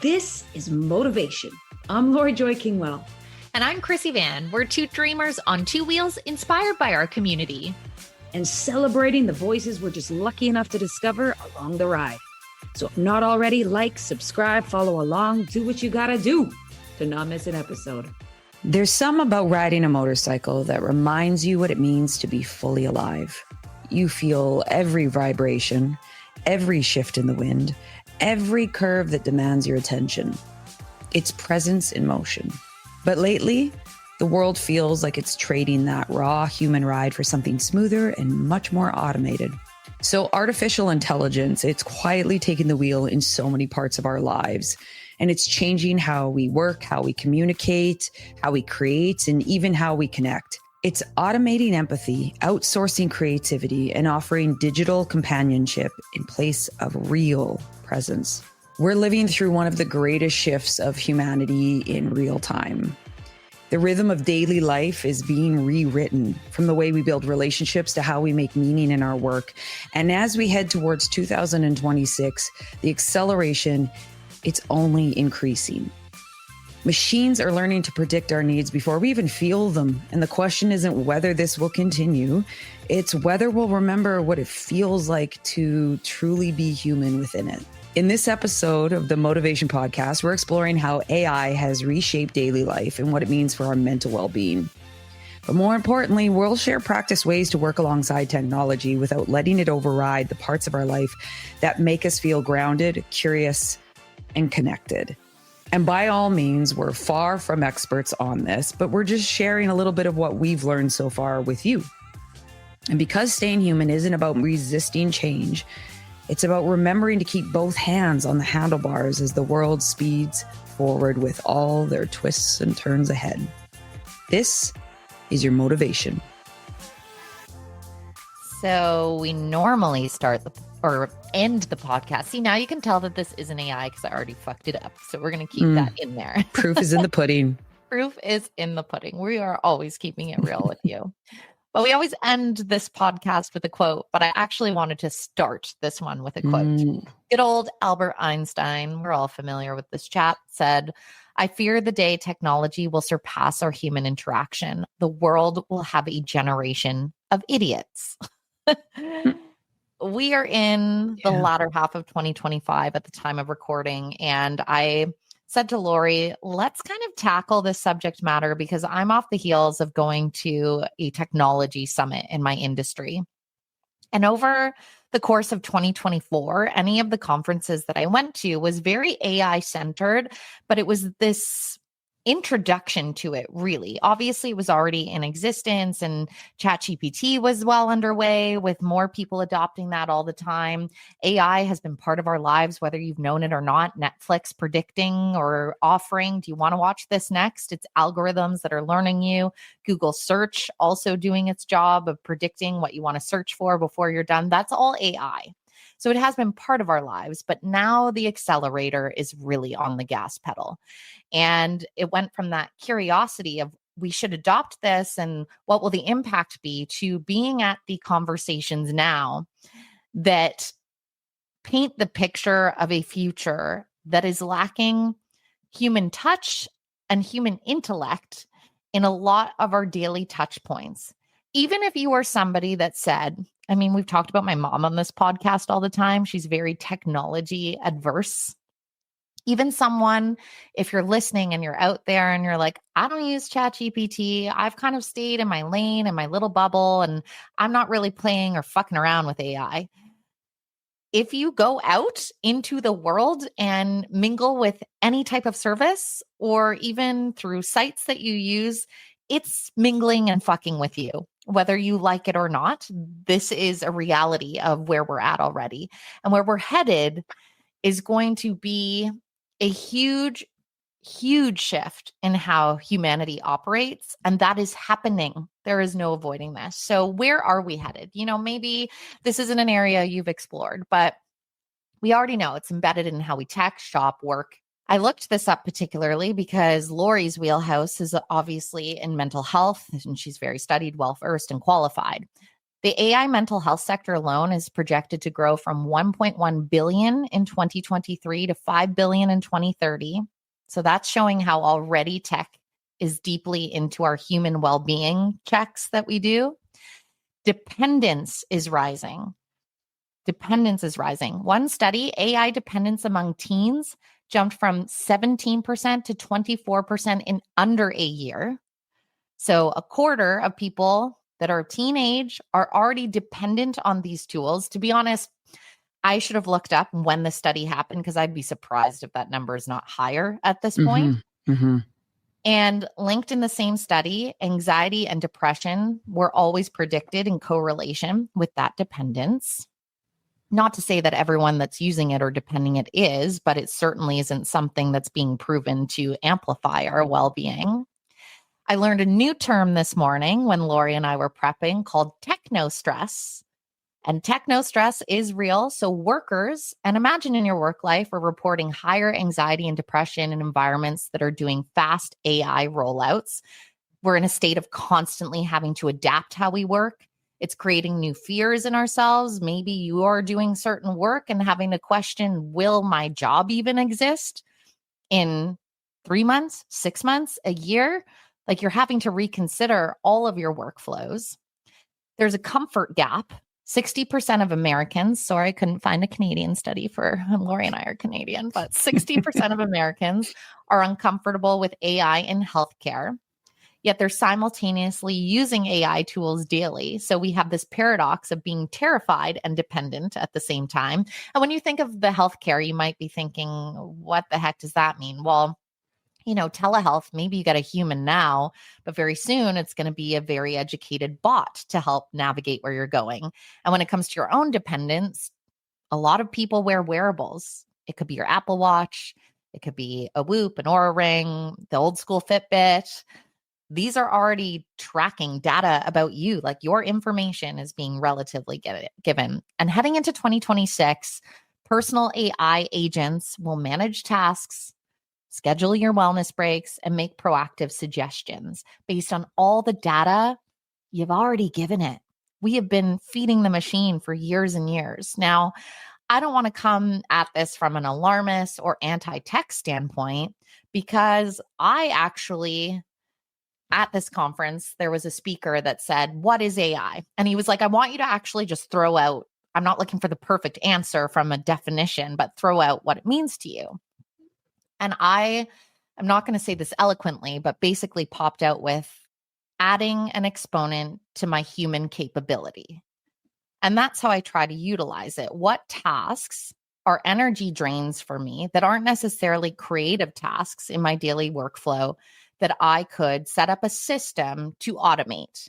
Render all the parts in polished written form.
This is Motivation. I'm Lori Joy Kingwell. And I'm Chrissy Van. We're two dreamers on two wheels inspired by our community. And celebrating the voices we're just lucky enough to discover along the ride. So if not already, like, subscribe, follow along, do what you gotta do to not miss an episode. There's some about riding a motorcycle that reminds you what it means to be fully alive. You feel every vibration, every shift in the wind, every curve that demands your attention. It's presence in motion. But lately, the world feels like it's trading that raw human ride for something smoother and much more automated. So artificial intelligence, it's quietly taking the wheel in so many parts of our lives. And it's changing how we work, how we communicate, how we create, and even how we connect. It's automating empathy, outsourcing creativity, and offering digital companionship in place of real presence. We're living through one of the greatest shifts of humanity in real time. The rhythm of daily life is being rewritten, from the way we build relationships to how we make meaning in our work. And as we head towards 2026, the acceleration, it's only increasing. Machines are learning to predict our needs before we even feel them. And the question isn't whether this will continue, it's whether we'll remember what it feels like to truly be human within it. In this episode of the Motivation Podcast, we're exploring how AI has reshaped daily life and what it means for our mental well-being. But more importantly, we'll share practice ways to work alongside technology without letting it override the parts of our life that make us feel grounded, curious, and connected. And by all means, we're far from experts on this, but we're just sharing a little bit of what we've learned so far with you. And because staying human isn't about resisting change, it's about remembering to keep both hands on the handlebars as the world speeds forward with all their twists and turns ahead. This is your motivation. So we normally end the podcast. See, now you can tell that this isn't AI because I already fucked it up. So we're going to keep that in there. Proof is in the pudding. Proof is in the pudding. We are always keeping it real with you. But we always end this podcast with a quote, but I actually wanted to start this one with a quote. Good old Albert Einstein, we're all familiar with this chap, said, "I fear the day technology will surpass our human interaction. The world will have a generation of idiots." We are in the latter half of 2025 at the time of recording, and I said to Lori, let's kind of tackle this subject matter because I'm off the heels of going to a technology summit in my industry. And over the course of 2024, any of the conferences that I went to was very AI centered, but it was this introduction to it, really. Obviously, it was already in existence and ChatGPT was well underway with more people adopting that all the time. AI has been part of our lives, whether you've known it or not. Netflix predicting or offering, do you want to watch this next? It's algorithms that are learning you. Google search also doing its job of predicting what you want to search for before you're done. That's all AI. So it has been part of our lives, but now the accelerator is really on the gas pedal. And it went from that curiosity of we should adopt this and what will the impact be to being at the conversations now that paint the picture of a future that is lacking human touch and human intellect in a lot of our daily touch points. Even if you are somebody that said, I mean, we've talked about my mom on this podcast all the time. She's very technology adverse. Even someone, if you're listening and you're out there and you're like, I don't use ChatGPT. I've kind of stayed in my lane and my little bubble, and I'm not really playing or fucking around with AI. If you go out into the world and mingle with any type of service or even through sites that you use, it's mingling and fucking with you. Whether you like it or not, this is a reality of where we're at already. And where we're headed is going to be a huge, huge shift in how humanity operates. And that is happening. There is no avoiding this. So where are we headed? You know, maybe this isn't an area you've explored, but we already know it's embedded in how we text, shop, work. I looked this up particularly because Lori's wheelhouse is obviously in mental health, and she's very studied, well-versed, and qualified. The AI mental health sector alone is projected to grow from 1.1 billion in 2023 to 5 billion in 2030. So that's showing how already tech is deeply into our human well-being checks that we do. Dependence is rising. One study, AI dependence among teens jumped from 17% to 24% in under a year. So a quarter of people that are teenage are already dependent on these tools. To be honest, I should have looked up when the study happened because I'd be surprised if that number is not higher at this point. And linked in the same study, anxiety and depression were always predicted in correlation with that dependence. Not to say that everyone that's using it or depending it is, but it certainly isn't something that's being proven to amplify our well-being. I learned a new term this morning when Lori and I were prepping called techno stress. And techno stress is real. So workers, and imagine in your work life, are reporting higher anxiety and depression in environments that are doing fast AI rollouts. We're in a state of constantly having to adapt how we work. It's creating new fears in ourselves. Maybe you are doing certain work and having to question, will my job even exist in 3 months, 6 months, a year? Like you're having to reconsider all of your workflows. There's a comfort gap. 60% of Americans, sorry, I couldn't find a Canadian study for Lori and I are Canadian, but 60% of Americans are uncomfortable with AI in healthcare. Yet they're simultaneously using AI tools daily. So we have this paradox of being terrified and dependent at the same time. And when you think of the healthcare, you might be thinking, what the heck does that mean? Well, telehealth, maybe you got a human now, but very soon it's going to be a very educated bot to help navigate where you're going. And when it comes to your own dependence, a lot of people wear wearables. It could be your Apple Watch. It could be a Whoop, an Oura Ring, the old school Fitbit. These are already tracking data about you, like your information is being relatively given. And heading into 2026, personal AI agents will manage tasks, schedule your wellness breaks, and make proactive suggestions based on all the data you've already given it. We have been feeding the machine for years and years. Now, I don't want to come at this from an alarmist or anti-tech standpoint because I actually, at this conference, there was a speaker that said, "What is AI?" And he was like, "I want you to actually just throw out, I'm not looking for the perfect answer from a definition, but throw out what it means to you." And I'm not going to say this eloquently, but basically popped out with adding an exponent to my human capability. And that's how I try to utilize it. What tasks are energy drains for me that aren't necessarily creative tasks in my daily workflow that I could set up a system to automate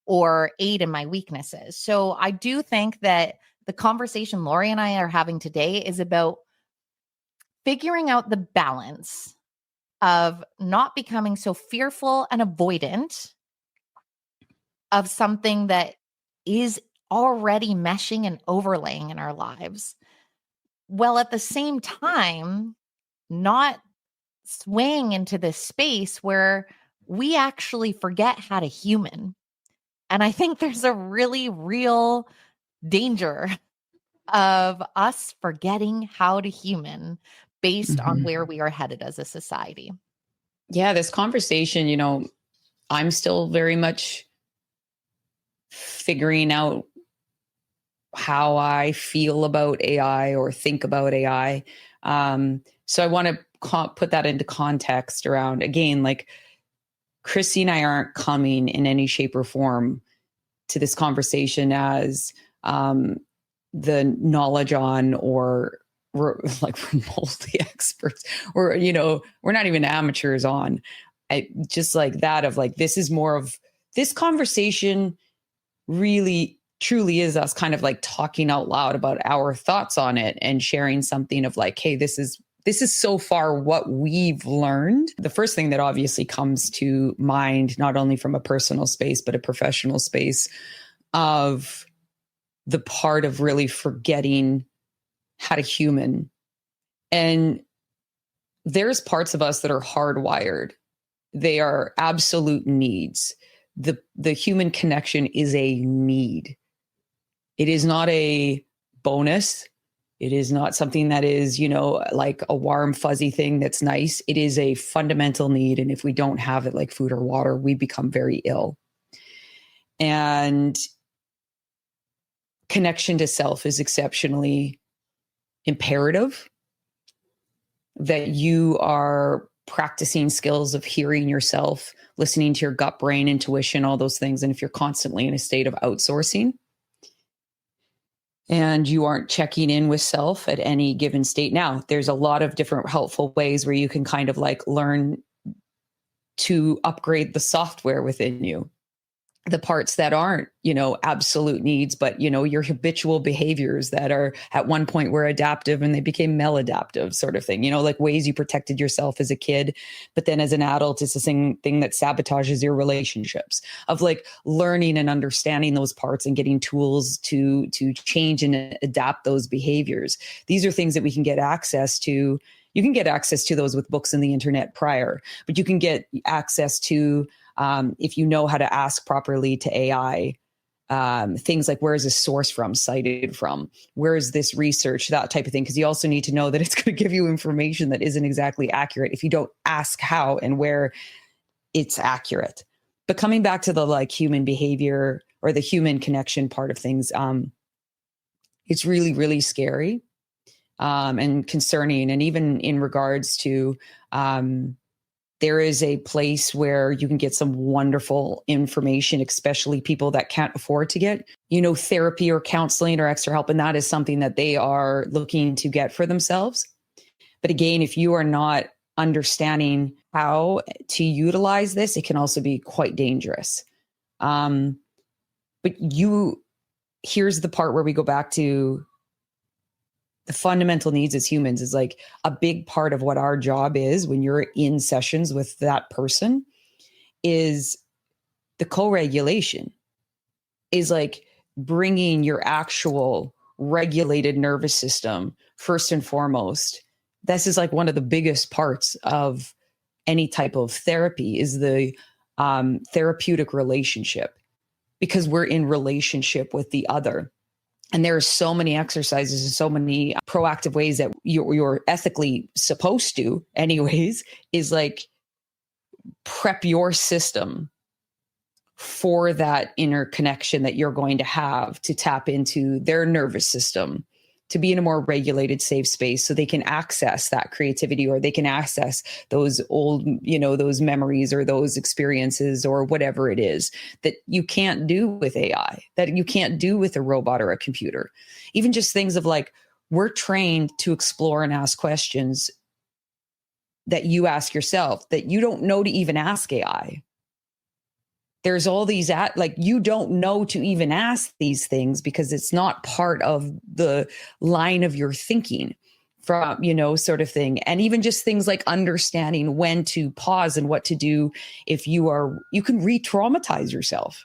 or aid in my weaknesses? So I do think that the conversation Lori and I are having today is about figuring out the balance of not becoming so fearful and avoidant of something that is already meshing and overlaying in our lives, while at the same time not swaying into this space where we actually forget how to human. And I think there's a really real danger of us forgetting how to human based on where we are headed as a society. Yeah, this conversation, I'm still very much figuring out how I feel about AI or think about AI. So I want to put that into context around, again, like Christy and I aren't coming in any shape or form to this conversation as the knowledge on, or we're remotely experts, or, we're not even amateurs on. Just like that of like, this is more of this conversation really truly is us kind of like talking out loud about our thoughts on it and sharing something of like, hey, this is so far what we've learned. The first thing that obviously comes to mind, not only from a personal space, but a professional space, of the part of really forgetting how to human. And there's parts of us that are hardwired. They are absolute needs. The human connection is a need. It is not a bonus. It is not something that is, like a warm, fuzzy thing that's nice. It is a fundamental need. And if we don't have it, like food or water, we become very ill. And connection to self is exceptionally imperative, that you are practicing skills of hearing yourself, listening to your gut, brain, intuition, all those things. And if you're constantly in a state of outsourcing, and you aren't checking in with self at any given state. Now, there's a lot of different helpful ways where you can kind of like learn to upgrade the software within you. The parts that aren't, absolute needs, but, your habitual behaviors that are at one point were adaptive and they became maladaptive sort of thing, like ways you protected yourself as a kid. But then as an adult, it's the same thing that sabotages your relationships, of like learning and understanding those parts and getting tools to change and adapt those behaviors. These are things that we can get access to. You can get access to those with books and the internet prior, but you can get access to, if you know how to ask properly to AI, things like, where is this source from, cited from, where is this research, that type of thing. Because you also need to know that it's going to give you information that isn't exactly accurate if you don't ask how and where it's accurate. But coming back to the like human behavior or the human connection part of things, it's really, really scary and concerning. And even in regards to, there is a place where you can get some wonderful information, especially people that can't afford to get, therapy or counseling or extra help. And that is something that they are looking to get for themselves. But again, if you are not understanding how to utilize this, it can also be quite dangerous. But here's the part where we go back to the fundamental needs as humans. Is like a big part of what our job is when you're in sessions with that person is the co-regulation, is like bringing your actual regulated nervous system first and foremost. This is like one of the biggest parts of any type of therapy, is the therapeutic relationship, because we're in relationship with the other. And there are so many exercises and so many proactive ways that you're ethically supposed to, anyways, is like prep your system for that inner connection that you're going to have to tap into their nervous system, to be in a more regulated, safe space so they can access that creativity, or they can access those old, those memories or those experiences or whatever it is that you can't do with AI, that you can't do with a robot or a computer. Even just things of like, we're trained to explore and ask questions that you ask yourself that you don't know to even ask AI. There's all these you don't know to even ask these things because it's not part of the line of your thinking from, sort of thing. And even just things like understanding when to pause and what to do if you can re-traumatize yourself.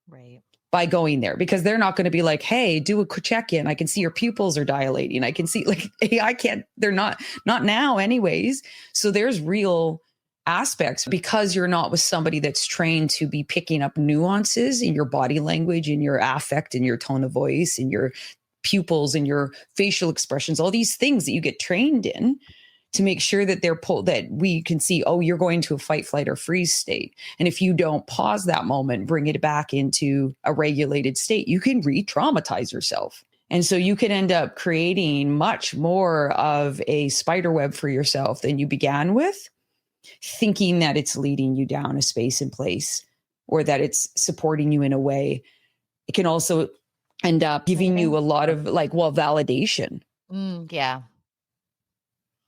Right. By going there, because they're not going to be like, hey, do a check-in. I can see your pupils are dilating. I can see AI can't, they're not now anyways. So there's real aspects, because you're not with somebody that's trained to be picking up nuances in your body language, in your affect, in your tone of voice, in your pupils, in your facial expressions, all these things that you get trained in to make sure that that we can see, oh, you're going to a fight, flight, or freeze state. And if you don't pause that moment, bring it back into a regulated state, you can re-traumatize yourself. And so you can end up creating much more of a spider web for yourself than you began with, thinking that it's leading you down a space and place, or that it's supporting you in a way. It can also end up giving you a lot of validation. Yeah.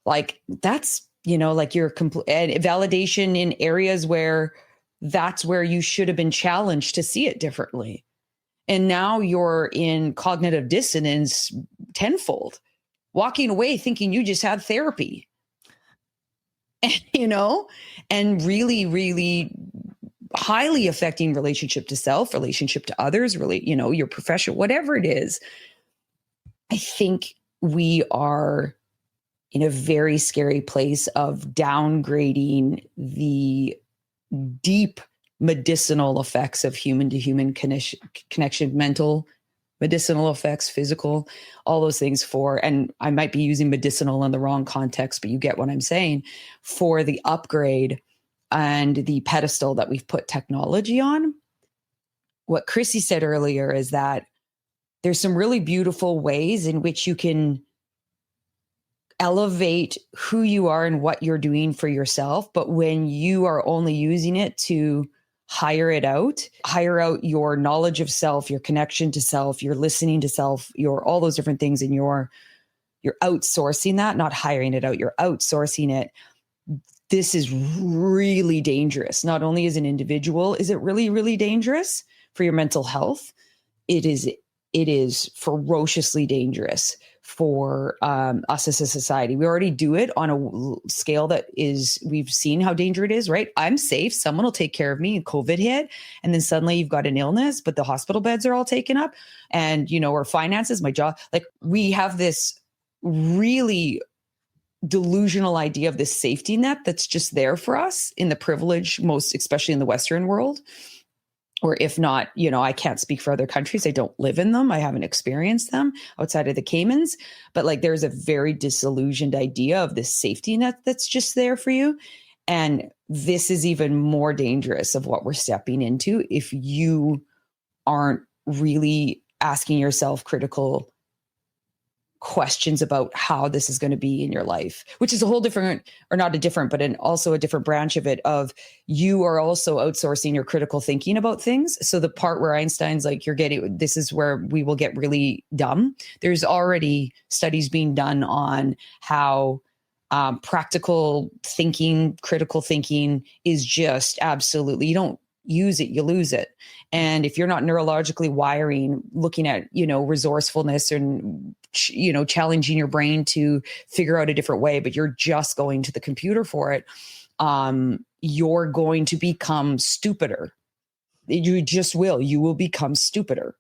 Like that's, your complete validation in areas where that's where you should have been challenged to see it differently. And now you're in cognitive dissonance tenfold, walking away thinking you just had therapy. And really, really highly affecting relationship to self, relationship to others, really, your profession, whatever it is. I think we are in a very scary place of downgrading the deep medicinal effects of human to human connection, mental, medicinal effects, physical, all those things for, and I might be using medicinal in the wrong context, but you get what I'm saying, for the upgrade and the pedestal that we've put technology on. What Chrissy said earlier is that there's some really beautiful ways in which you can elevate who you are and what you're doing for yourself. But when you are only using it to hire out your knowledge of self, your connection to self, your listening to self, your all those different things, and you're outsourcing that, not hiring it out, you're outsourcing it. This is really dangerous. Not only as an individual, is it really, really dangerous for your mental health? It is ferociously dangerous for us as a society. We already do it on a scale that is, we've seen how dangerous it is, right? I'm safe. Someone will take care of me. COVID hit. And then suddenly you've got an illness, but the hospital beds are all taken up. And, or finances, my job, like we have this really delusional idea of this safety net that's just there for us in the privilege, most especially in the Western world. Or if not, I can't speak for other countries. I don't live in them. I haven't experienced them outside of the Caymans. But like there's a very disillusioned idea of this safety net that's just there for you. And this is even more dangerous of what we're stepping into if you aren't really asking yourself critical questions about how this is going to be in your life, which is a whole different, or not a different, but also a different branch of it, of you are also outsourcing your critical thinking about things. So the part where Einstein's like, this is where we will get really dumb. There's already studies being done on how practical thinking, critical thinking is just absolutely, you don't use it, you lose it. And if you're not neurologically wiring, looking at, resourcefulness and, challenging your brain to figure out a different way, but you're just going to the computer for it, you're going to become stupider. You just will. You will become stupider.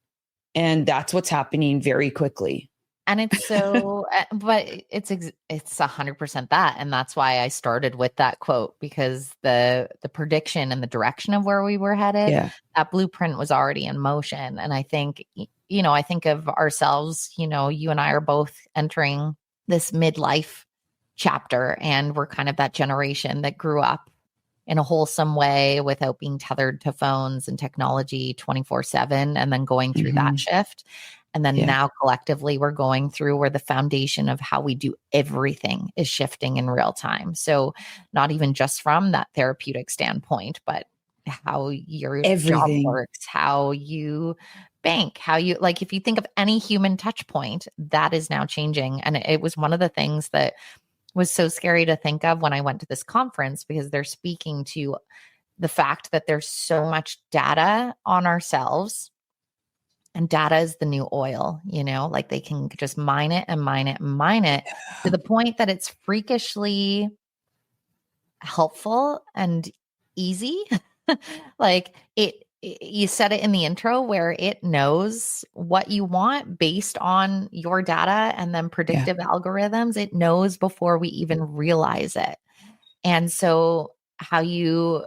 And that's what's happening very quickly. And it's so, but it's 100% that. And that's why I started with that quote, because the prediction and the direction of where we were headed, that blueprint was already in motion. And I think, I think of ourselves, you and I are both entering this midlife chapter, and we're kind of that generation that grew up in a wholesome way without being tethered to phones and technology 24/7, and then going through that shift. And then now collectively we're going through where the foundation of how we do everything is shifting in real time. So not even just from that therapeutic standpoint, but how your job works, how you bank, how you, like, if you think of any human touch point, that is now changing. And it was one of the things that was so scary to think of when I went to this conference, because they're speaking to the fact that there's so much data on ourselves. And data is the new oil, like they can just mine it and mine it and mine it to the point that it's freakishly helpful and easy. Like you said it in the intro, where it knows what you want based on your data, and then predictive algorithms. It knows before we even realize it. And so how you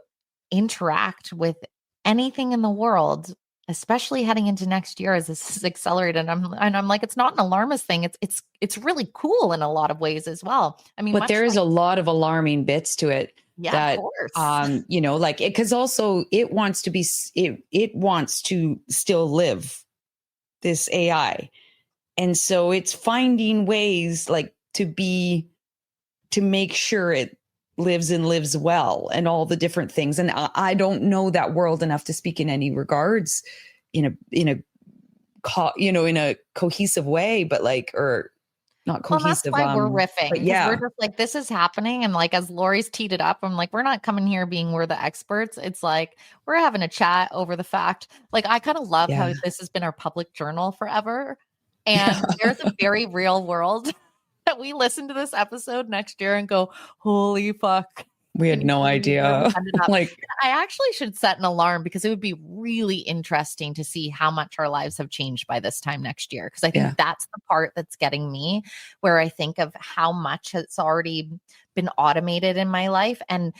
interact with anything in the world, especially heading into next year as this is accelerated. And I'm like, it's not an alarmist thing. It's really cool in a lot of ways as well. I mean, but there is a lot of alarming bits to it. Yeah, of course. Like it, because also it wants to be, it wants to still live, this AI. And so it's finding ways like to make sure it lives and lives well, and all the different things. And I don't know that world enough to speak in any regards in a cohesive way, but like, or not cohesive. Well, that's why we're riffing. We're just like, this is happening. And like, as Lori's teed it up, I'm like, we're not coming here being we're the experts. It's like, we're having a chat over the fact. Like, I kind of love how this has been our public journal forever. And there's a very real world that we listen to this episode next year and go, holy fuck. We had no idea. Like, I actually should set an alarm, because it would be really interesting to see how much our lives have changed by this time next year. Because I think that's the part that's getting me, where I think of how much has already been automated in my life. And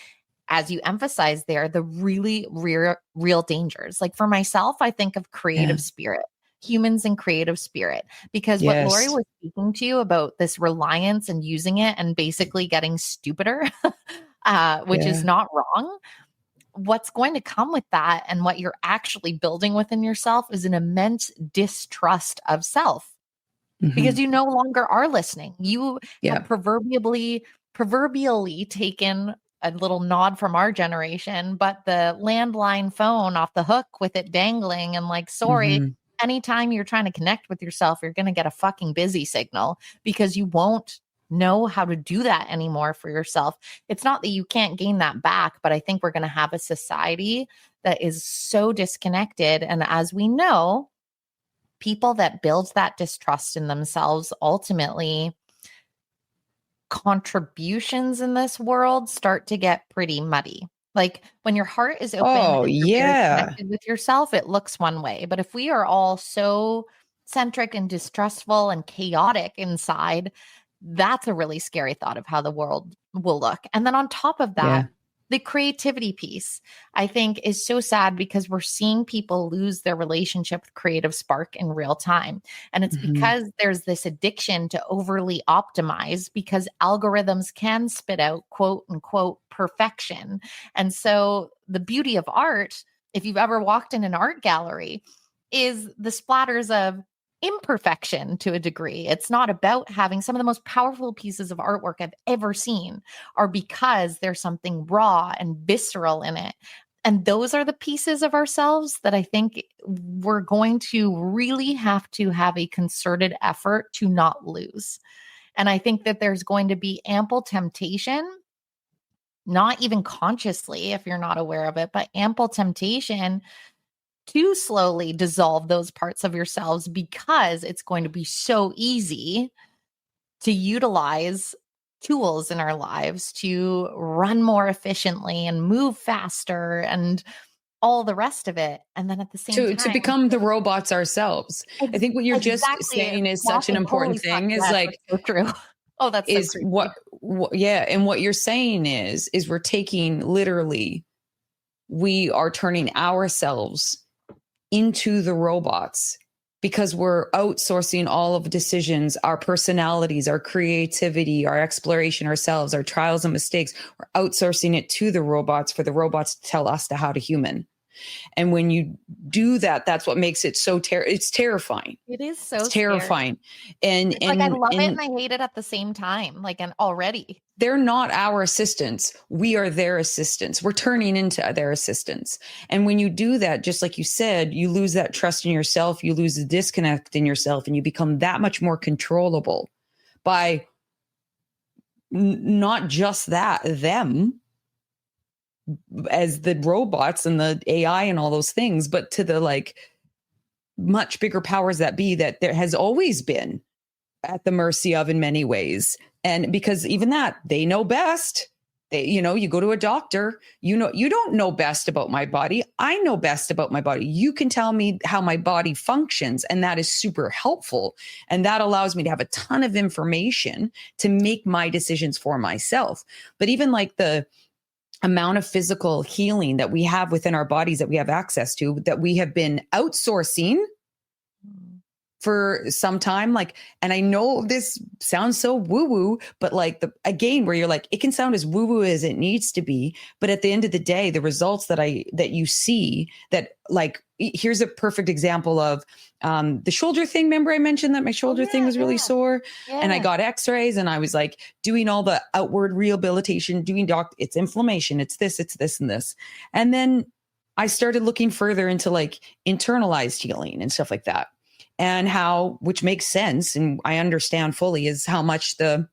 as you emphasize there, the really real dangers. Like for myself, I think of creative spirit. humans and creative spirit. Because what Yes. Lori was speaking to you about this reliance and using it and basically getting stupider, which is not wrong. What's going to come with that and what you're actually building within yourself is an immense distrust of self, because you no longer are listening. You have proverbially taken a little nod from our generation, but the landline phone off the hook with it dangling and like, sorry, anytime you're trying to connect with yourself, you're going to get a fucking busy signal because you won't know how to do that anymore for yourself. It's not that you can't gain that back, but I think we're going to have a society that is so disconnected. And as we know, people that build that distrust in themselves, ultimately contributions in this world start to get pretty muddy. Like when your heart is open and you're very connected with yourself, it looks one way. But if we are all so centric and distrustful and chaotic inside, that's a really scary thought of how the world will look. And then on top of that, the creativity piece, I think, is so sad because we're seeing people lose their relationship with creative spark in real time. And it's because there's this addiction to overly optimize, because algorithms can spit out quote unquote perfection. And so the beauty of art, if you've ever walked in an art gallery, is the splatters of imperfection to a degree. It's not about having some of the most powerful pieces of artwork I've ever seen are because there's something raw and visceral in it. And those are the pieces of ourselves that I think we're going to really have a concerted effort to not lose. And I think that there's going to be ample temptation, not even consciously if you're not aware of it, but ample temptation to slowly dissolve those parts of yourselves, because it's going to be so easy to utilize tools in our lives to run more efficiently and move faster and all the rest of it. And then at the same time, to become the robots ourselves. I think what you're just saying is such an important thing, is like, so true. Oh, that's is so what and what you're saying is we're taking, literally, we are turning ourselves into the robots because we're outsourcing all of the decisions, our personalities, our creativity, our exploration, ourselves, our trials and mistakes. We're outsourcing it to the robots for the robots to tell us how to human. And when you do that, that's what makes it so it's terrifying. It is so it's terrifying. And like, I love it and I hate it at the same time. Like, and already they're not our assistants. We are their assistants. We're turning into their assistants. And when you do that, just like you said, you lose that trust in yourself. You lose the disconnect in yourself, and you become that much more controllable by not just them as the robots and the AI and all those things, but to the like much bigger powers that be that there has always been at the mercy of in many ways. And because even that, they know best. You go to a doctor, you don't know best about my body. I know best about my body. You can tell me how my body functions, and that is super helpful. And that allows me to have a ton of information to make my decisions for myself. But even like the amount of physical healing that we have within our bodies that we have access to, that we have been outsourcing for some time. Like, and I know this sounds so woo-woo, but like again, where you're like, it can sound as woo-woo as it needs to be. But at the end of the day, the results that you see, that like, here's a perfect example of the shoulder thing. Remember I mentioned that my shoulder thing was really sore, and I got x-rays, and I was like doing all the outward rehabilitation, it's inflammation, it's this, and this. And then I started looking further into like internalized healing and stuff like that. And which makes sense, and I understand fully, is how much I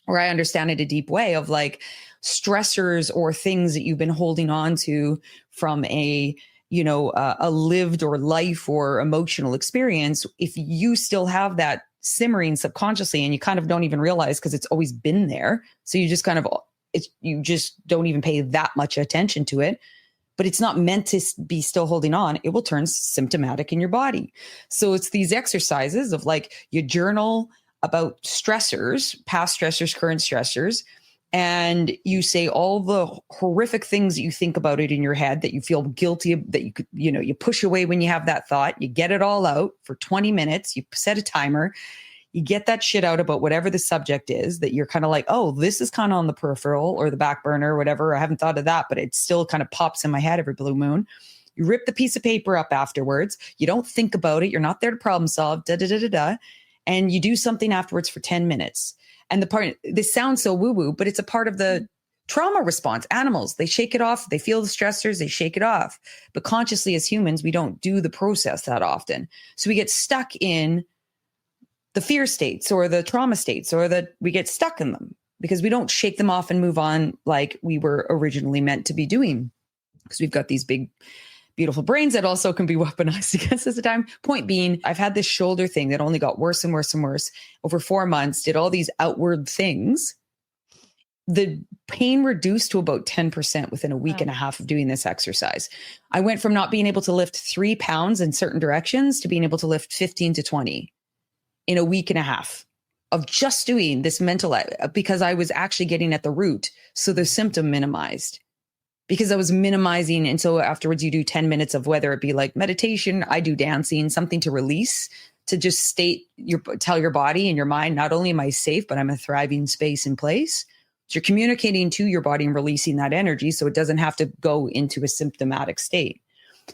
understand it a deep way of like stressors or things that you've been holding on to from a lived or life or emotional experience. If you still have that simmering subconsciously and you kind of don't even realize because it's always been there, so you just you just don't even pay that much attention to it. But it's not meant to be still holding on. It will turn symptomatic in your body. So it's these exercises of like, you journal about stressors, past stressors, current stressors, and you say all the horrific things that you think about it in your head that you feel guilty of, that you could, you push away when you have that thought. You get it all out for 20 minutes. You set a timer. You get that shit out about whatever the subject is that you're kind of like, oh, this is kind of on the peripheral or the back burner or whatever. I haven't thought of that, but it still kind of pops in my head every blue moon. You rip the piece of paper up afterwards. You don't think about it. You're not there to problem solve, and you do something afterwards for 10 minutes. And this sounds so woo-woo, but it's a part of the trauma response. Animals, they shake it off. They feel the stressors, they shake it off. But consciously as humans, we don't do the process that often. So we get stuck in the fear states or the trauma states, or we get stuck in them because we don't shake them off and move on like we were originally meant to be doing. Because we've got these big, beautiful brains that also can be weaponized against us at the time. Point being, I've had this shoulder thing that only got worse and worse and worse over 4 months, did all these outward things. The pain reduced to about 10% within a week and a half of doing this exercise. I went from not being able to lift 3 pounds in certain directions to being able to lift 15 to 20 in a week and a half of just doing this mental, because I was actually getting at the root. So the symptom minimized. Because I was minimizing. And so afterwards you do 10 minutes of whether it be like meditation, I do dancing, something to release, to just tell your body and your mind, not only am I safe, but I'm a thriving space and place. So you're communicating to your body and releasing that energy so it doesn't have to go into a symptomatic state.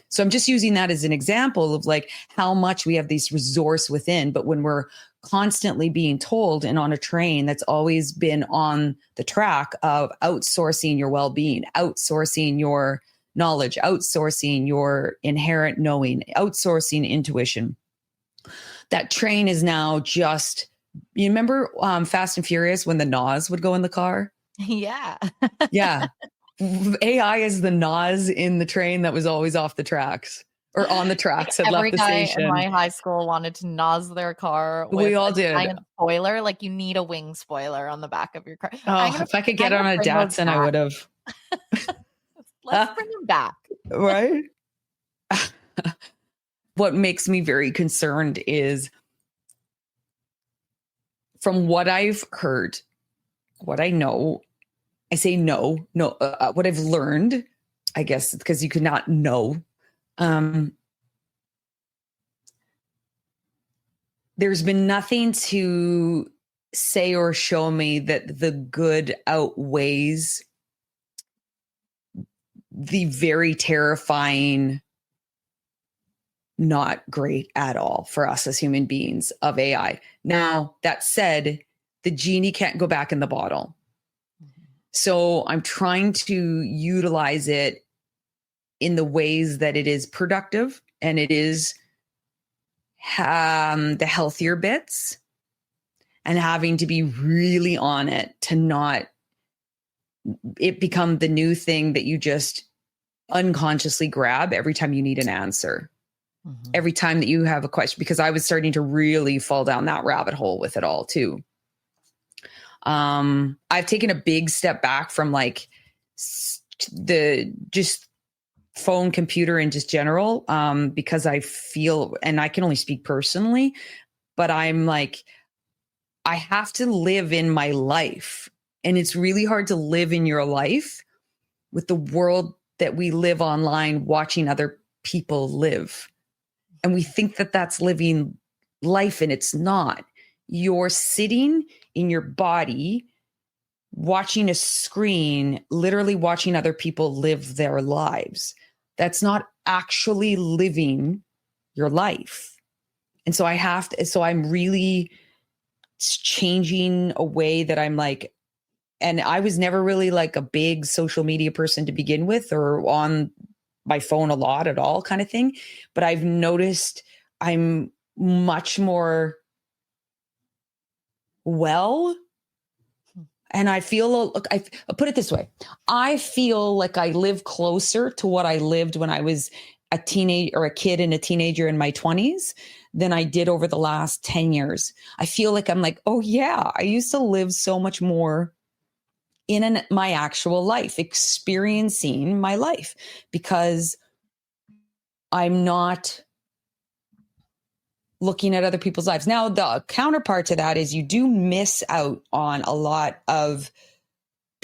So I'm just using that as an example of like how much we have this resource within, but when we're constantly being told and on a train that's always been on the track of outsourcing your well-being, outsourcing your knowledge, outsourcing your inherent knowing, outsourcing intuition. That train is now just, you remember Fast and Furious when the Nas would go in the car? Yeah. Yeah. AI is the Nas in the train that was always off the tracks. Or on the tracks, had left the station. Every guy in my high school wanted to nos their car with we all did. giant spoiler. Like you need a wing spoiler on the back of your car. Oh, if I could get on a Datsun, I would have. Let's bring them back. Right? What makes me very concerned is from what I've heard, what I know, I say what I've learned, I guess, because you could not know. There's been nothing to say or show me that the good outweighs the very terrifying, not great at all for us as human beings of AI. Now, that said, the genie can't go back in the bottle. So I'm trying to utilize it in the ways that it is productive and it is the healthier bits, and having to be really on it to not it become the new thing that you just unconsciously grab every time you need an answer, every time that you have a question, because I was starting to really fall down that rabbit hole with it all too. I've taken a big step back from like the just phone, computer, and just general, because I feel, and I can only speak personally, but I'm like, I have to live in my life. And it's really hard to live in your life with the world that we live online, watching other people live. And we think that that's living life, and it's not. You're sitting in your body, watching a screen, literally watching other people live their lives. That's not actually living your life. And so I'm really changing a way that I'm like, and I was never really like a big social media person to begin with, or on my phone a lot at all kind of thing. But I've noticed I'm much more well. And I feel, I'll put it this way. I feel like I live closer to what I lived when I was a teenage or a kid and a teenager in my 20s than I did over the last 10 years. I feel like I'm like, oh yeah, I used to live so much more in my actual life, experiencing my life, because I'm not looking at other people's lives. Now, the counterpart to that is you do miss out on a lot of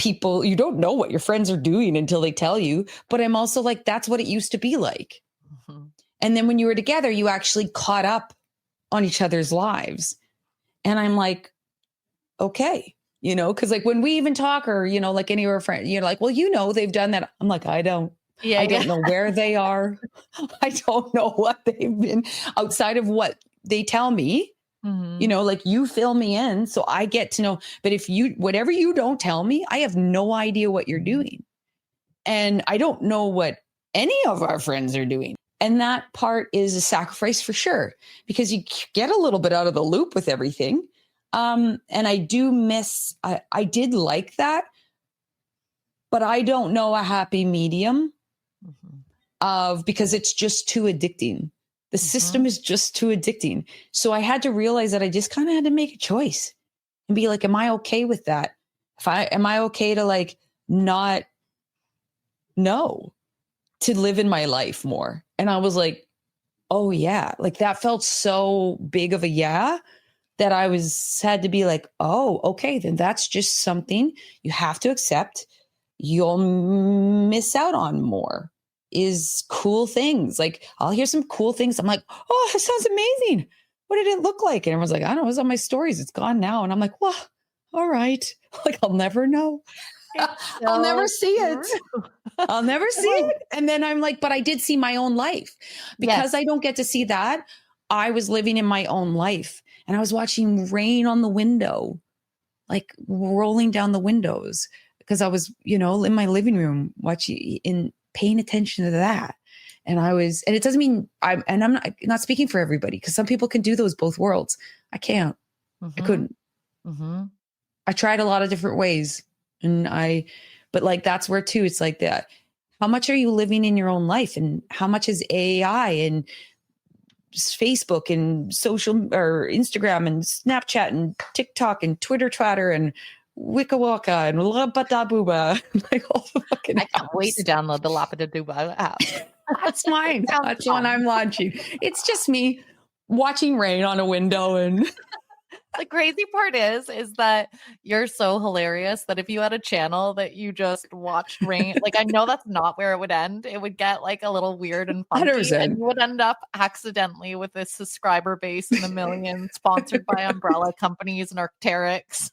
people, you don't know what your friends are doing until they tell you. But I'm also like, that's what it used to be like. Mm-hmm. And then when you were together, you actually caught up on each other's lives. And I'm like, okay, you know, because like when we even talk or, you know, like any of our friends, you're like, well, you know, they've done that. I'm like, I don't know where they are. I don't know what they've been outside of what they tell me. Mm-hmm. You know, like you fill me in so I get to know. But if whatever you don't tell me, I have no idea what you're doing. And I don't know what any of our friends are doing. And that part is a sacrifice for sure, because you get a little bit out of the loop with everything. And I do miss, I did like that, but I don't know a happy medium because it's just too addicting. The system is just too addicting. So I had to realize that I just kind of had to make a choice and be like, am I okay with that? Am I okay to like not know, to live in my life more? And I was like, oh yeah, like that felt so big of a yeah that I had to be like, oh, okay, then that's just something you have to accept. You'll miss out on more is cool things. Like I'll hear some cool things. I'm like, oh, that sounds amazing. What did it look like? And everyone's like, I don't know, it was on my stories. It's gone now. And I'm like, well, all right. Like I'll never know. I'll never see it. I'll never see it. And then I'm like, but I did see my own life because I don't get to see that. I was living in my own life and I was watching rain on the window, like rolling down the windows because I was, you know, in my living room paying attention to that. And it doesn't mean I'm not speaking for everybody because some people can do those both worlds. I can't. I couldn't. I tried a lot of different ways. But like, that's where too, it's like that. How much are you living in your own life and how much is AI and Facebook and social or Instagram and Snapchat and TikTok and Twitter Twatter and Wicca Wacka and Labadabuba. Like all the fucking I can't wait to download the Labadabuba app. That's mine. That's the one I'm launching. It's just me watching rain on a window and... The crazy part is that you're so hilarious that if you had a channel that you just watched rain, like I know that's not where it would end. It would get like a little weird and funky 100%. And you would end up accidentally with a subscriber base in the millions sponsored by umbrella companies and Arc'teryx.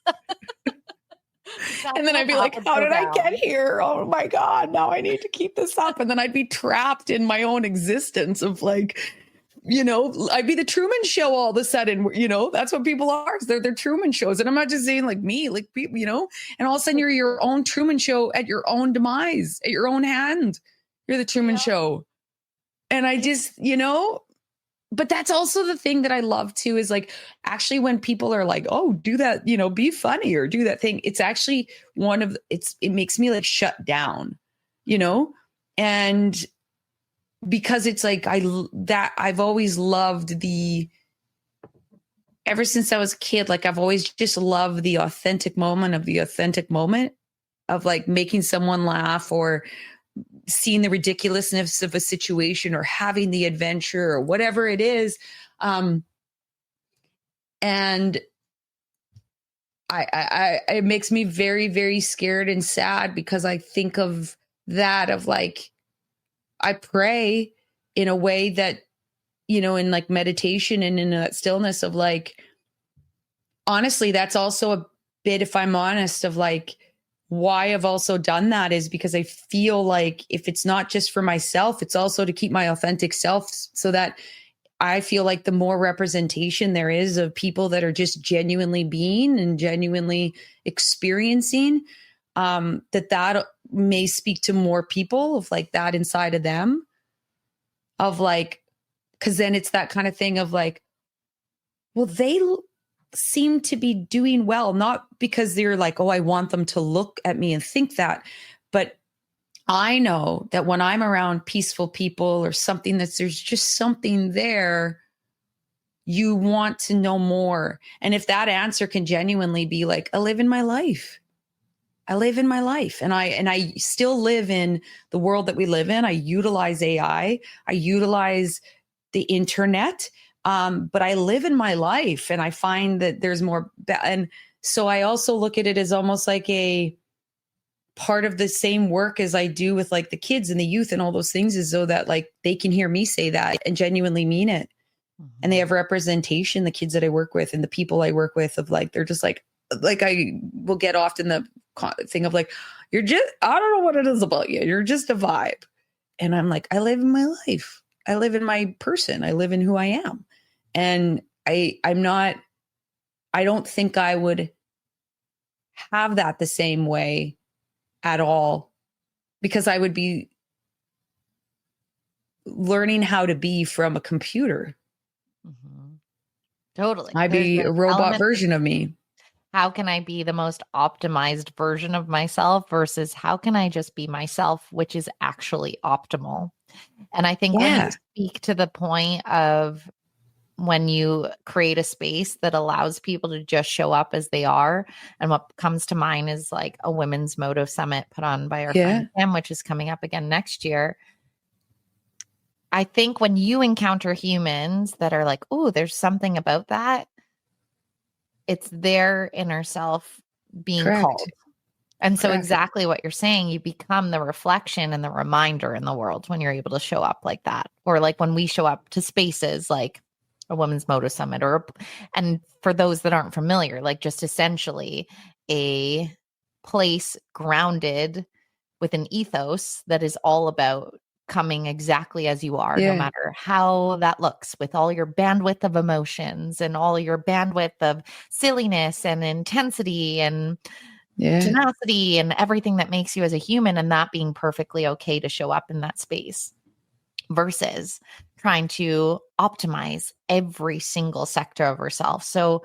And then I'd be like, how did I get here? Oh my God, now I need to keep this up. And then I'd be trapped in my own existence of like, you know, I'd be the Truman Show all of a sudden, you know, that's what people are. They're Truman shows. And I'm not just saying like me, like people, you know, and all of a sudden you're your own Truman Show at your own demise, at your own hand. You're the Truman Show. And I just, you know, but that's also the thing that I love too, is like, actually when people are like, oh, do that, you know, be funny or do that thing. It's actually it makes me like shut down, you know, and because it's like I've always loved ever since I was a kid, like I've always just loved the authentic moment of like making someone laugh or seeing the ridiculousness of a situation or having the adventure or whatever it is. And it makes me very, very scared and sad because I think of that, of like, I pray in a way that, you know, in like meditation and in that stillness of like, honestly, that's also a bit, if I'm honest, of like why I've also done that is because I feel like if it's not just for myself, it's also to keep my authentic self, so that I feel like the more representation there is of people that are just genuinely being and genuinely experiencing, that may speak to more people of like that inside of them, of like, because then it's that kind of thing of like, well, they seem to be doing well, not because they're like, oh, I want them to look at me and think that, but I know that when I'm around peaceful people or something, there's just something there, you want to know more. And if that answer can genuinely be like, I live in my life. And I still live in the world that we live in. I utilize AI. I utilize the internet. But I live in my life and I find that there's more. And so I also look at it as almost like part of the same work as I do with like the kids and the youth and all those things is so that like they can hear me say that and genuinely mean it. And they have representation, the kids that I work with and the people I work with, of like, they're just like I will get often the thing of like, you're just, I don't know what it is about you. You're just a vibe. And I'm like, I live in my life. I live in my person. I live in who I am. And I don't think I would have that the same way at all, because I would be learning how to be from a computer. Totally. I'd be a robot version of me. How can I be the most optimized version of myself versus how can I just be myself, which is actually optimal? And I think when you speak to the point of when you create a space that allows people to just show up as they are, and what comes to mind is like a women's moto summit put on by our friend Kim, which is coming up again next year. I think when you encounter humans that are like, oh, there's something about that, it's their inner self being called. And so exactly what you're saying, you become the reflection and the reminder in the world when you're able to show up like that. Or like when we show up to spaces like a women's moto summit, and for those that aren't familiar, like just essentially a place grounded with an ethos that is all about coming exactly as you are, no matter how that looks, with all your bandwidth of emotions and all your bandwidth of silliness and intensity and tenacity and everything that makes you as a human, and that being perfectly okay to show up in that space versus trying to optimize every single sector of herself. So,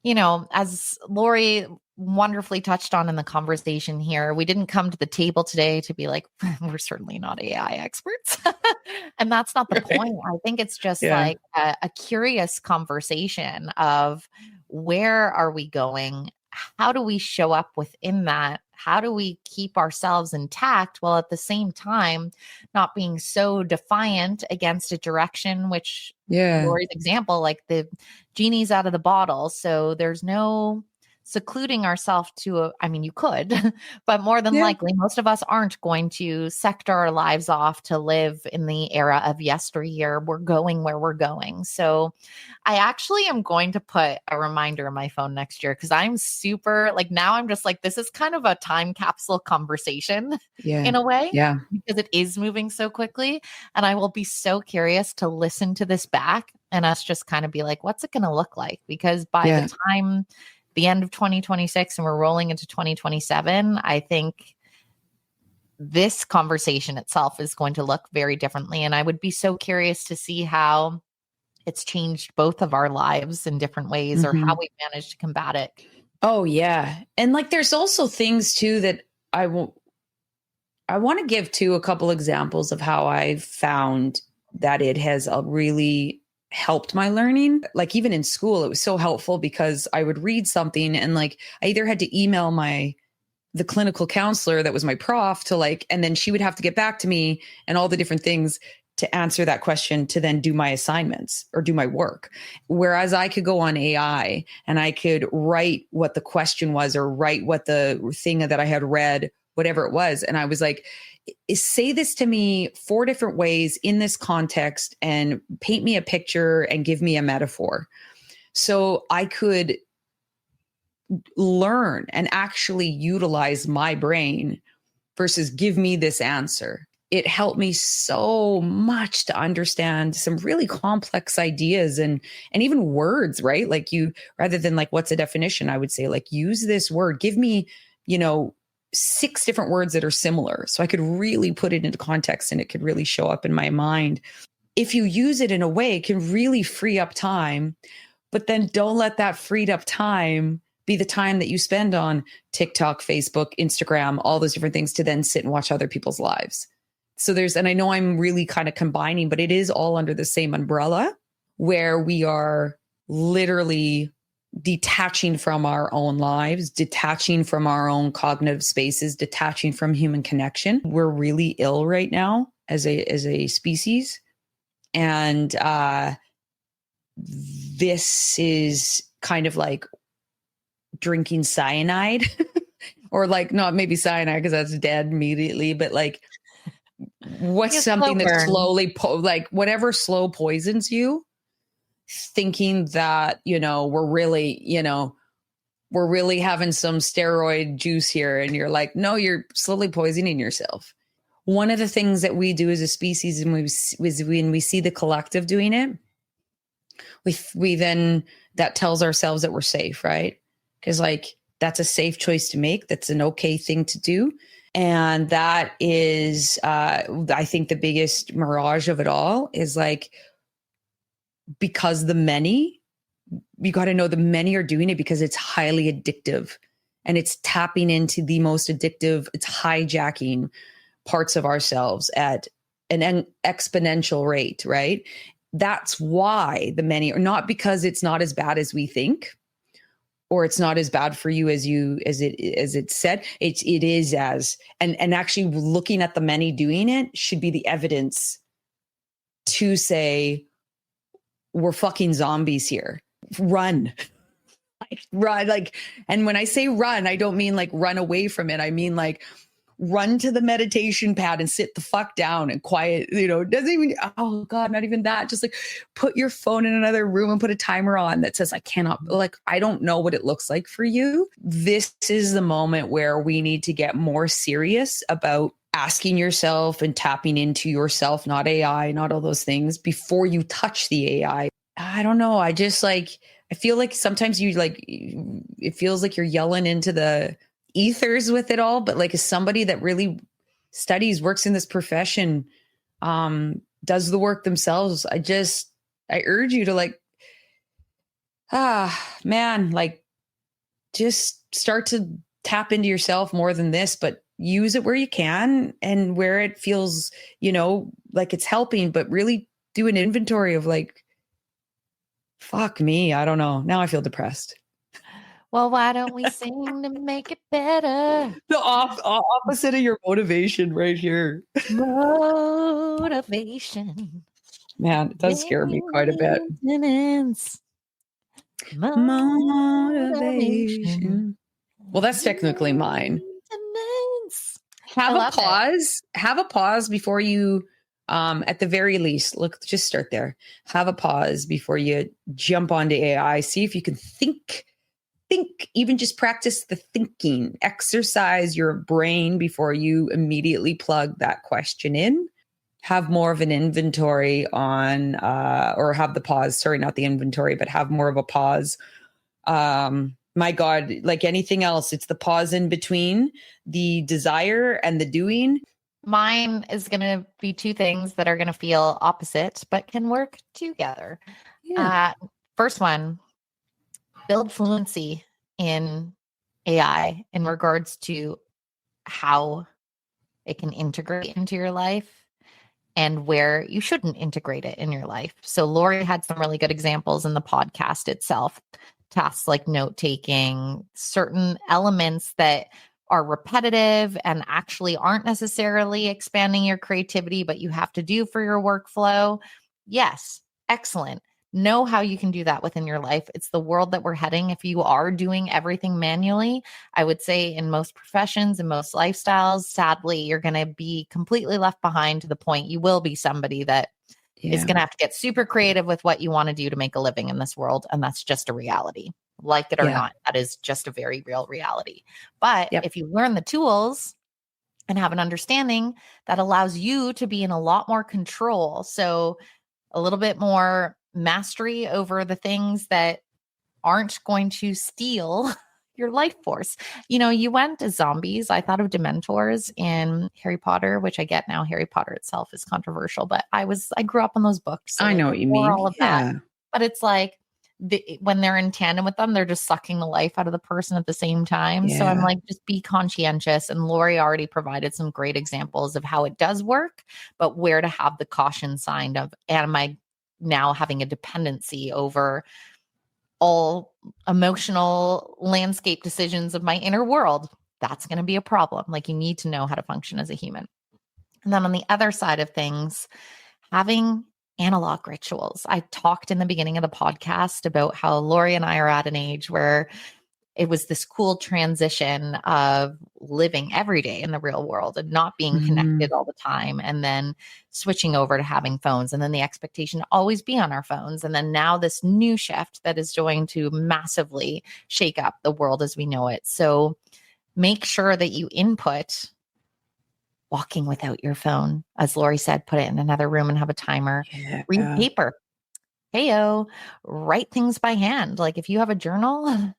you know, as Lori wonderfully touched on in the conversation here, we didn't come to the table today to be like, we're certainly not AI experts. And that's not the point. I think it's just like a curious conversation of where are we going? How do we show up within that? How do we keep ourselves intact while at the same time not being so defiant against a direction, which Lori's example, like the genie's out of the bottle. So there's no secluding ourselves to I mean, you could, but more than likely, most of us aren't going to sector our lives off to live in the era of yesteryear. We're going where we're going. So I actually am going to put a reminder in my phone next year, because I'm super like, now I'm just like, this is kind of a time capsule conversation in a way, because it is moving so quickly. And I will be so curious to listen to this back and us just kind of be like, what's it going to look like? Because by the time the end of 2026 and we're rolling into 2027, I think this conversation itself is going to look very differently. And I would be so curious to see how it's changed both of our lives in different ways, or how we managed to combat it. Oh yeah. And like, there's also things too that I want to give to a couple examples of how I've found that it has really helped my learning. Like even in school, it was so helpful because I would read something and like, I either had to email the clinical counselor that was my prof to like, and then she would have to get back to me and all the different things to answer that question to then do my assignments or do my work. Whereas I could go on AI and I could write what the question was or write what the thing that I had read, whatever it was. And I was like, say this to me 4 different ways in this context and paint me a picture and give me a metaphor. So I could learn and actually utilize my brain versus give me this answer. It helped me so much to understand some really complex ideas and even words, right? Like you, rather than like, what's a definition? I would say like, use this word, give me, 6 different words that are similar. So I could really put it into context and it could really show up in my mind. If you use it in a way, it can really free up time, but then don't let that freed up time be the time that you spend on TikTok, Facebook, Instagram, all those different things to then sit and watch other people's lives. So and I know I'm really kind of combining, but it is all under the same umbrella where we are literally detaching from our own lives, detaching from our own cognitive spaces, detaching from human connection. We're really ill right now as a species. And this is kind of like drinking cyanide or like not maybe cyanide because that's dead immediately, but like what's something that slowly like whatever slow poisons you, thinking that, we're really having some steroid juice here. And you're like, no, you're slowly poisoning yourself. One of the things that we do as a species, and when we see the collective doing it, we then, that tells ourselves that we're safe, right? Because like, that's a safe choice to make. That's an okay thing to do. And that is, I think the biggest mirage of it all is like, because you got to know the many are doing it because it's highly addictive and it's tapping into the most addictive, it's hijacking parts of ourselves at an exponential rate, right? That's why the many are, not because it's not as bad as we think, or it's not as bad for you as it's said. It is as, and actually looking at the many doing it should be the evidence to say, we're fucking zombies here. Run. Run. Like, and when I say run, I don't mean like run away from it. I mean like run to the meditation pad and sit the fuck down and quiet, doesn't even, oh God, not even that. Just like put your phone in another room and put a timer on that says, I cannot, like, I don't know what it looks like for you. This is the moment where we need to get more serious about asking yourself and tapping into yourself, not AI, not all those things before you touch the AI. I don't know. I just like, I feel like sometimes it feels like you're yelling into the ethers with it all, but like as somebody that really studies, works in this profession, does the work themselves, I urge you to like, man, like just start to tap into yourself more than this, but use it where you can and where it feels, like it's helping, but really do an inventory of like, fuck me. I don't know. Now I feel depressed. Well, why don't we sing to make it better? The opposite of your motivation right here. Motivation. Man, it does scare me quite a bit. Motivation. Well, that's technically mine. Have a pause. Have a pause before you, at the very least, look, just start there. Have a pause before you jump onto AI. See if you can think, even just practice the thinking, exercise your brain before you immediately plug that question in. Have more of an inventory on, or have the pause, sorry, not the inventory, but have more of a pause. My God, like anything else, it's the pause in between the desire and the doing. Mine is going to be two things that are going to feel opposite, but can work together. Yeah. First one, build fluency in AI in regards to how it can integrate into your life and where you shouldn't integrate it in your life. So Lori had some really good examples in the podcast itself. Tasks like note taking, certain elements that are repetitive and actually aren't necessarily expanding your creativity, but you have to do for your workflow. Yes, excellent. Know how you can do that within your life. It's the world that we're heading. If you are doing everything manually, I would say in most professions and most lifestyles, sadly, you're going to be completely left behind to the point you will be somebody that is going to have to get super creative with what you want to do to make a living in this world. And that's just a reality. Like it or not, that is just a very real reality. But if you learn the tools and have an understanding, that allows you to be in a lot more control. So a little bit more mastery over the things that aren't going to steal your life force. You went as zombies. I thought of Dementors in Harry Potter, which I get now. Harry Potter itself is controversial, but I grew up in those books. So I know what you mean. All of that. But it's like when they're in tandem with them, they're just sucking the life out of the person at the same time. So I'm like, just be conscientious. And Lori already provided some great examples of how it does work, but where to have the caution sign of, am I now having a dependency over all emotional landscape decisions of my inner world? That's going to be a problem. Like, you need to know how to function as a human. And then on the other side of things, having analog rituals. I talked in the beginning of the podcast about how Lori and I are at an age where it was this cool transition of living every day in the real world and not being connected all the time, and then switching over to having phones, and then the expectation to always be on our phones. And then now this new shift that is going to massively shake up the world as we know it. So make sure that you input walking without your phone. As Lori said, put it in another room and have a timer. Yeah. Read paper. Heyo, write things by hand. Like if you have a journal,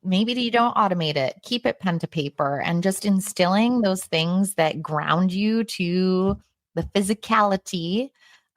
maybe you don't automate it. Keep it pen to paper, and just instilling those things that ground you to the physicality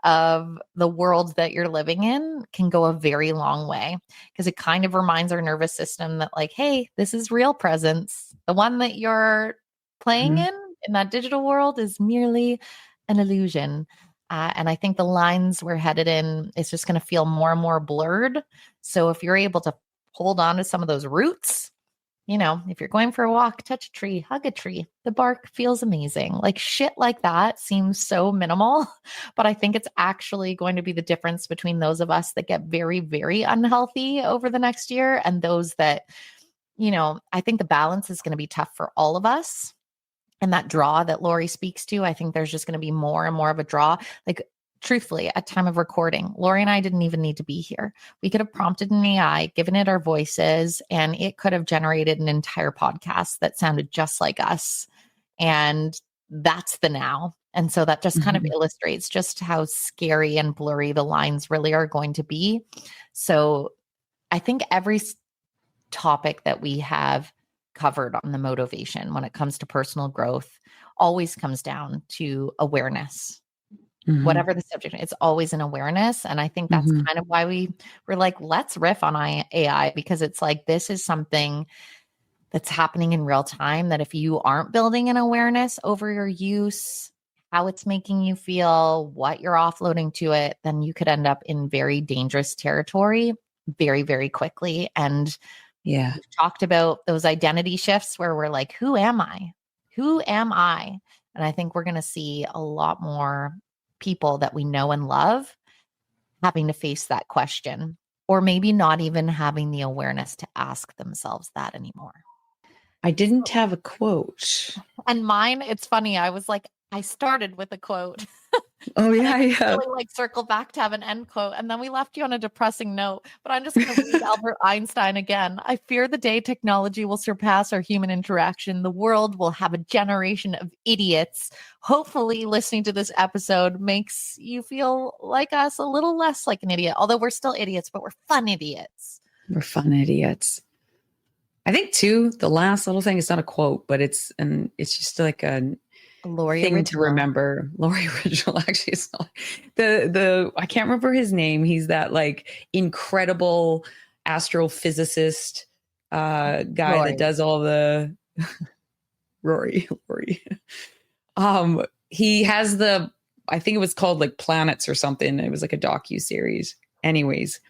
of the world that you're living in can go a very long way, because it kind of reminds our nervous system that like, hey, this is real presence. The one that you're playing in that digital world is merely an illusion. And I think the lines we're headed in is just going to feel more and more blurred. So if you're able to hold on to some of those roots, you know, if you're going for a walk, touch a tree, hug a tree, the bark feels amazing. Like shit like that seems so minimal, but I think it's actually going to be the difference between those of us that get very, very unhealthy over the next year and those that, you know, I think the balance is going to be tough for all of us. And that draw that Lori speaks to, I think there's just going to be more and more of a draw. Like, truthfully, at time of recording, Lori and I didn't even need to be here. We could have prompted an AI, given it our voices, and it could have generated an entire podcast that sounded just like us. And that's the now. And so that just kind of illustrates just how scary and blurry the lines really are going to be. So I think every topic that we have covered on the motivation when it comes to personal growth always comes down to awareness. Whatever the subject, it's always an awareness. And I think that's kind of why we were like, let's riff on AI, because it's like, this is something that's happening in real time, that if you aren't building an awareness over your use, how it's making you feel, what you're offloading to it, then you could end up in very dangerous territory very, very quickly. And yeah, we've talked about those identity shifts where we're like, who am I? Who am I? And I think we're going to see a lot more people that we know and love having to face that question, or maybe not even having the awareness to ask themselves that anymore. I didn't have a quote. And mine, it's funny. I was like, I started with a quote. Oh yeah, yeah. Really like circle back to have an end quote, and then we left you on a depressing note. But I'm just going to read Albert Einstein again. I fear the day technology will surpass our human interaction. The world will have a generation of idiots. Hopefully, listening to this episode makes you feel like us, a little less like an idiot. Although we're still idiots, but we're fun idiots. We're fun idiots. I think too, the last little thing is not a quote, but it's just like a Lori thing original. to remember. Lori original, actually, it's not the I can't remember his name. He's that like incredible astrophysicist guy Rory. that does all the Rory. He has I think it was called like Planets or something. It was like a docu-series. Anyways,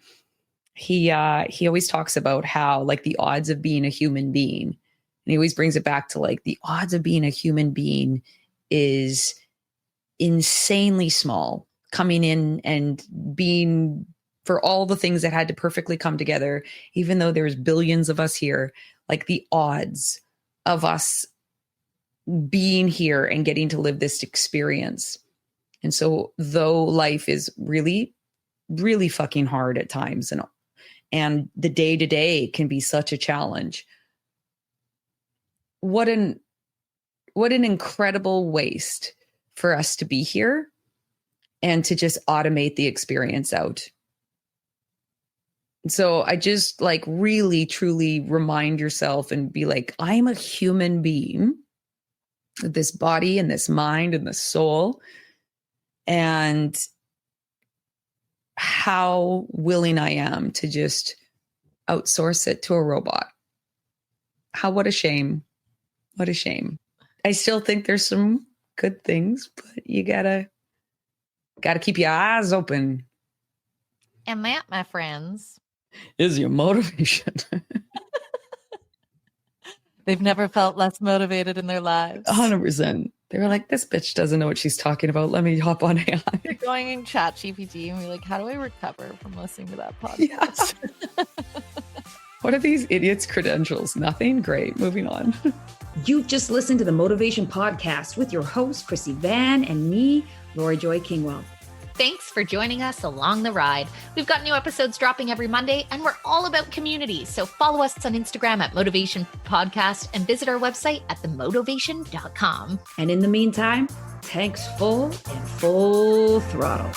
he always talks about how like the odds of being a human being, and he always brings it back to like the odds of being a human being is insanely small, coming in and being, for all the things that had to perfectly come together, even though there's billions of us here, like the odds of us being here and getting to live this experience. And so though life is really, really fucking hard at times, and the day to day can be such a challenge, what an incredible waste for us to be here and to just automate the experience out. So I just like really, truly remind yourself and be like, I'm a human being with this body and this mind and this soul. And how willing I am to just outsource it to a robot. What a shame. What a shame. I still think there's some good things, but you gotta keep your eyes open. And that, my friends, is your motivation. they've never felt less motivated in their lives. 100%. They were like, this bitch doesn't know what she's talking about. Let me hop on AI. You're going in chat GPT and be like, how do I recover from listening to that podcast? Yes. What are these idiots' credentials? Nothing? Great. Moving on. You've just listened to the Motivation Podcast with your host, Chrissy Van, and me, Lori Joy Kingwell. Thanks for joining us along the ride. We've got new episodes dropping every Monday, and we're all about community. So follow us on Instagram at Motivation Podcast and visit our website at themotivation.com. And in the meantime, tanks full and full throttle.